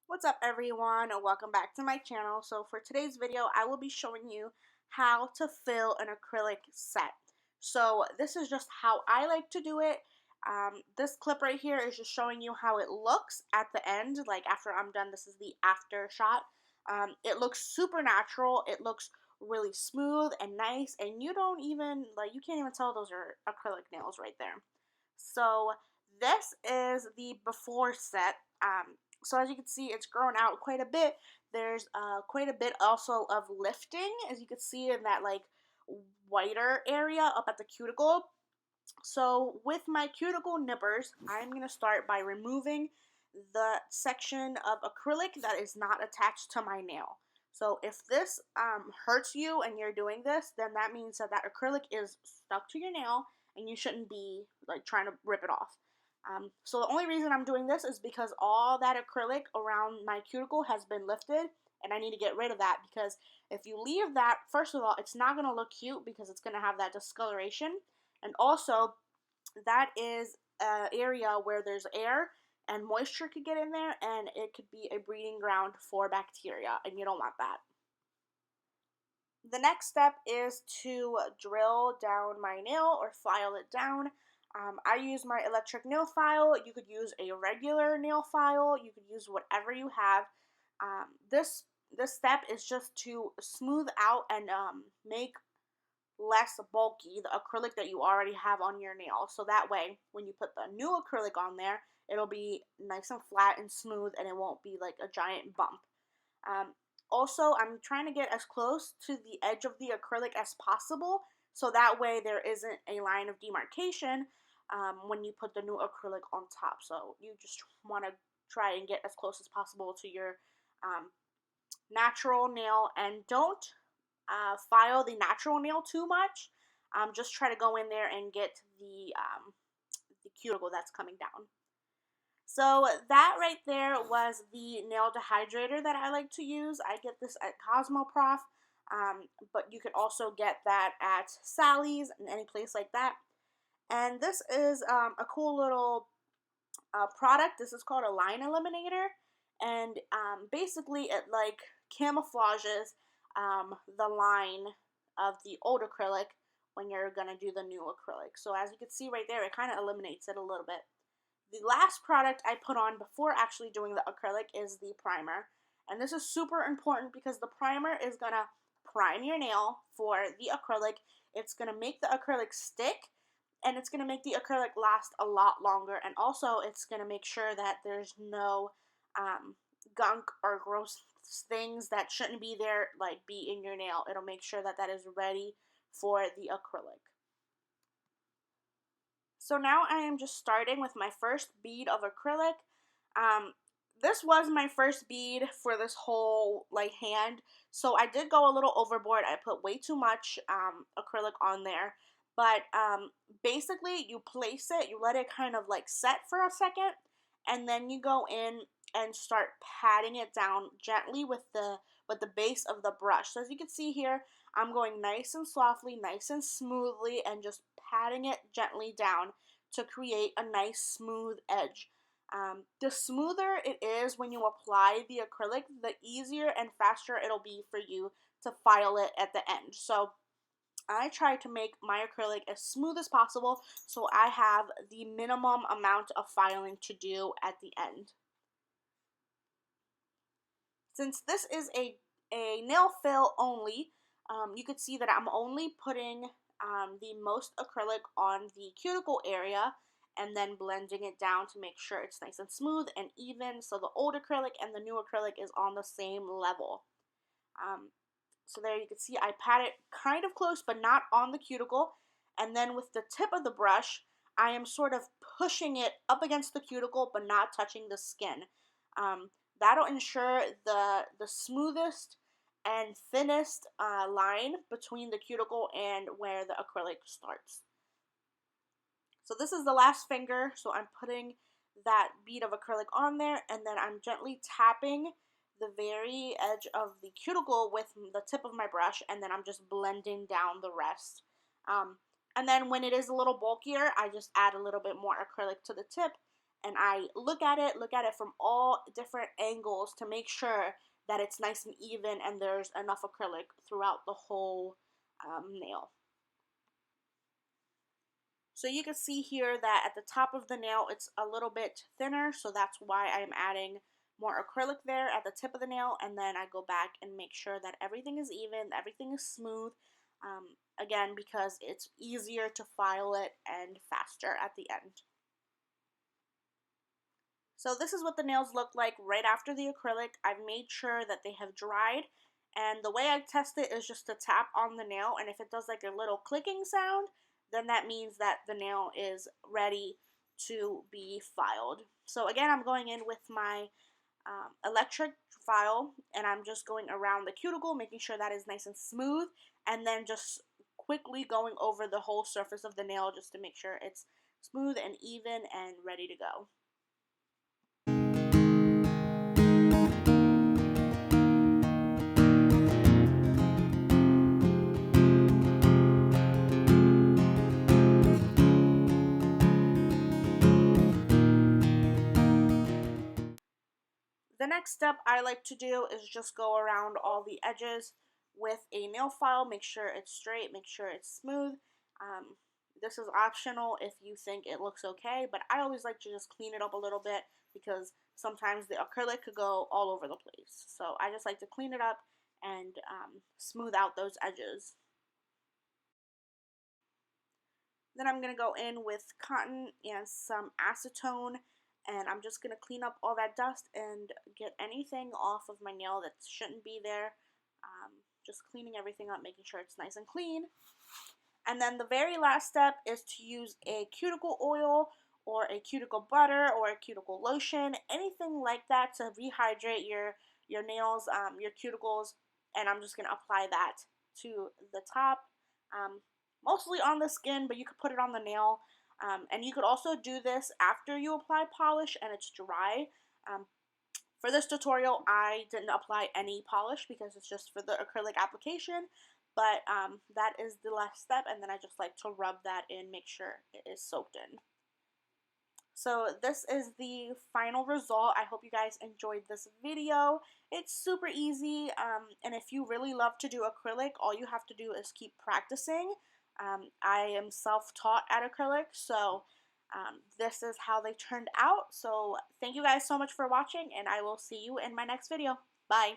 What's up everyone, and welcome back to my channel. So for today's video I will be showing you how to fill an acrylic set. So this is just how I like to do it. This clip right here is just showing you how it looks at the end, like after I'm done. This is the after shot. It looks super natural. It looks really smooth and nice, and you can't even tell those are acrylic nails right there. So this is the before set. So as you can see, it's grown out quite a bit. There's quite a bit also of lifting, as you can see in that like whiter area up at the cuticle. So with my cuticle nippers, I'm going to start by removing the section of acrylic that is not attached to my nail. So if this hurts you and you're doing this, then that means that acrylic is stuck to your nail and you shouldn't be like trying to rip it off. So the only reason I'm doing this is because all that acrylic around my cuticle has been lifted, and I need to get rid of that, because if you leave that, first of all, it's not going to look cute because it's going to have that discoloration, and also that is an area where there's air and moisture could get in there, and it could be a breeding ground for bacteria, and you don't want that. The next step is to drill down my nail or file it down. I use my electric nail file. You could use a regular nail file. You could use whatever you have. This step is just to smooth out and make less bulky the acrylic that you already have on your nail. So that way, when you put the new acrylic on there, it'll be nice and flat and smooth, and it won't be like a giant bump. Um, Also, I'm trying to get as close to the edge of the acrylic as possible, so that way there isn't a line of demarcation when you put the new acrylic on top. So you just want to try and get as close as possible to your natural nail, and don't file the natural nail too much. Just try to go in there and get the cuticle that's coming down. So that right there was the nail dehydrator that I like to use. I get this at Cosmoprof, but you could also get that at Sally's and any place like that. And this is a cool little product. This is called a line eliminator, and basically it like camouflages the line of the old acrylic when you're gonna do the new acrylic. So as you can see right there, it kind of eliminates it a little bit. The last product I put on before actually doing the acrylic is the primer. And this is super important because the primer is going to prime your nail for the acrylic. It's going to make the acrylic stick, and it's going to make the acrylic last a lot longer. And also it's going to make sure that there's no gunk or gross things that shouldn't be there, like be in your nail. It'll make sure that that is ready for the acrylic. So now I am just starting with my first bead of acrylic. This was my first bead for this whole like hand, so I did go a little overboard. I put way too much acrylic on there, but basically you place it, you let it kind of like set for a second, and then you go in and start patting it down gently with the base of the brush. So as you can see here, I'm going nice and softly, nice and smoothly, and just patting it gently down to create a nice smooth edge. The smoother it is when you apply the acrylic, the easier and faster it'll be for you to file it at the end. So I try to make my acrylic as smooth as possible so I have the minimum amount of filing to do at the end. Since this is a nail fill only, you could see that I'm only putting the most acrylic on the cuticle area and then blending it down to make sure it's nice and smooth and even, so the old acrylic and the new acrylic is on the same level. So there you can see I pat it kind of close but not on the cuticle, and then with the tip of the brush I am sort of pushing it up against the cuticle but not touching the skin. That'll ensure the smoothest and thinnest line between the cuticle and where the acrylic starts. So this is the last finger, so I'm putting that bead of acrylic on there, and then I'm gently tapping the very edge of the cuticle with the tip of my brush, and then I'm just blending down the rest. And then when it is a little bulkier, I just add a little bit more acrylic to the tip, and I look at it from all different angles to make sure that it's nice and even and there's enough acrylic throughout the whole nail. So you can see here that at the top of the nail it's a little bit thinner, so that's why I'm adding more acrylic there at the tip of the nail, and then I go back and make sure that everything is even, everything is smooth, again because it's easier to file it and faster at the end. So this is what the nails look like right after the acrylic. I've made sure that they have dried, and the way I test it is just to tap on the nail, and if it does like a little clicking sound, then that means that the nail is ready to be filed. So again, I'm going in with my electric file, and I'm just going around the cuticle, making sure that is nice and smooth, and then just quickly going over the whole surface of the nail just to make sure it's smooth and even and ready to go. The next step I like to do is just go around all the edges with a nail file, make sure it's straight, make sure it's smooth. This is optional if you think it looks okay, but I always like to just clean it up a little bit because sometimes the acrylic could go all over the place. So I just like to clean it up and smooth out those edges. Then I'm going to go in with cotton and some acetone, and I'm just going to clean up all that dust and get anything off of my nail that shouldn't be there. Just cleaning everything up, making sure it's nice and clean. And then the very last step is to use a cuticle oil or a cuticle butter or a cuticle lotion, anything like that to rehydrate your nails, your cuticles, and I'm just going to apply that to the top. Mostly on the skin, but you could put it on the nail. And you could also do this after you apply polish and it's dry. For this tutorial, I didn't apply any polish because it's just for the acrylic application, but that is the last step, and then I just like to rub that in, make sure it is soaked in. So this is the final result. I hope you guys enjoyed this video. It's super easy, and if you really love to do acrylic, all you have to do is keep practicing. I am self-taught at acrylic, so this is how they turned out. So thank you guys so much for watching, and I will see you in my next video. Bye!